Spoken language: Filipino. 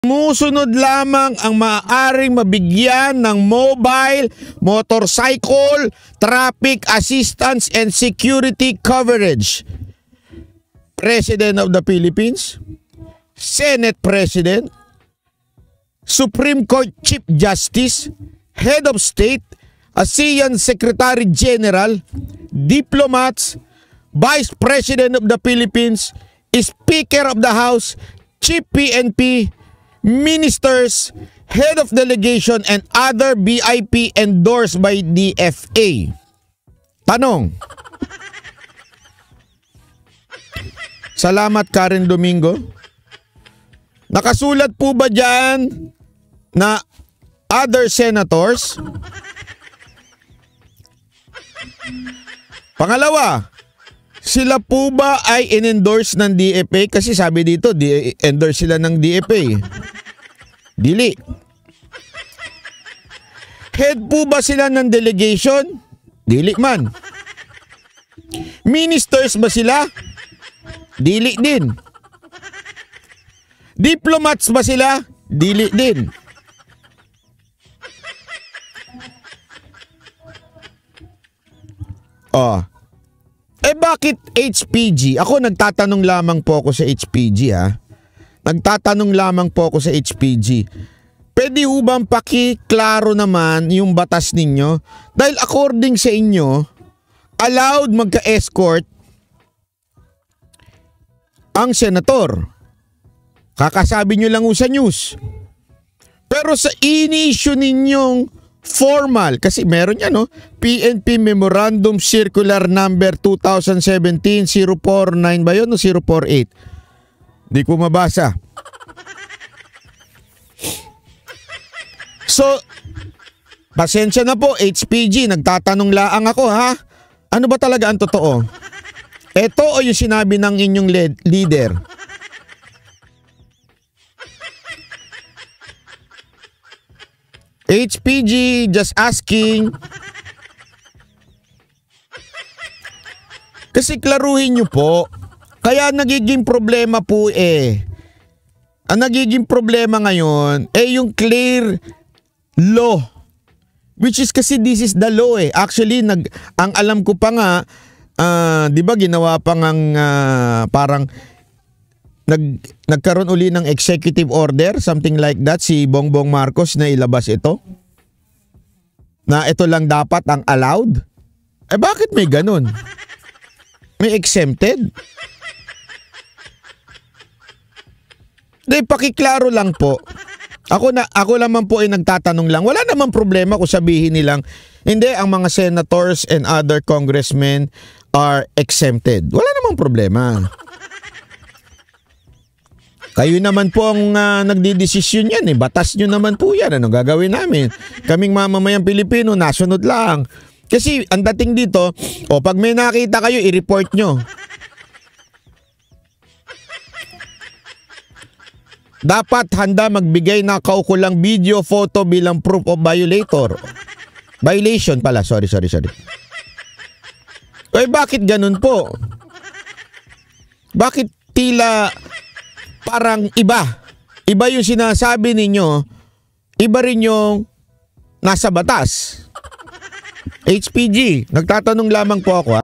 Sumusunod lamang ang maaaring mabigyan ng mobile, motorcycle, traffic assistance and security coverage. President of the Philippines, Senate President, Supreme Court Chief Justice, Head of State, ASEAN Secretary General, diplomats, Vice President of the Philippines, Speaker of the House, Chief PNP, ministers, head of delegation, and other VIP endorsed by the FA. Tanong. Salamat, Karen Domingo. Nakasulat po ba dyan na other senators? Pangalawa, sila po ba ay in-endorse ng DFA? Kasi sabi dito, endorse sila ng DFA. Dili. Head po ba sila ng delegation? Dili man. Ministers ba sila? Dili din. Diplomats ba sila? Dili din. Bakit HPG? Ako nagtatanong lamang po ako sa HPG Nagtatanong lamang po ako sa HPG. Pwede ho bang pakiklaro naman yung batas ninyo? Dahil according sa inyo, allowed magka-escort ang senator. Kakasabi nyo lang sa news. Pero sa in-issue ninyong formal, kasi meron yan PNP Memorandum Circular Number 2017-049 ba yun o 048? Di ko mabasa. So, pasensya na po HPG, nagtatanong laang ako Ano ba talaga ang totoo? Ito o yung sinabi ng inyong leader? HPG, just asking. Kasi klaruhin nyo po. Kaya nagiging problema po Ang nagiging problema ngayon yung clear law. Which is kasi this is the law Actually, ang alam ko pa nga, di ba ginawa pa ngang parang nagkaroon uli ng executive order, something like that, si Bongbong Marcos na ilabas ito? Na ito lang dapat ang allowed? Bakit may ganun? May exempted? Di, pakiklaro lang po. Ako naman po ay nagtatanong lang. Wala namang problema kung sabihin nilang, hindi, ang mga senators and other congressmen are exempted. Wala namang problema. Kayo naman po ang nagdidesisyon yan Batas nyo naman po yan. Ano gagawin namin? Kaming mamamayang Pilipino, nasunod lang. Kasi ang dating dito, pag may nakita kayo, i-report nyo. Dapat handa magbigay na kaukulang video, photo bilang proof of violation pala. Sorry. Bakit ganun po? Bakit tila parang iba yung sinasabi ninyo, iba rin yung nasa batas? HPG, nagtatanong lamang po ako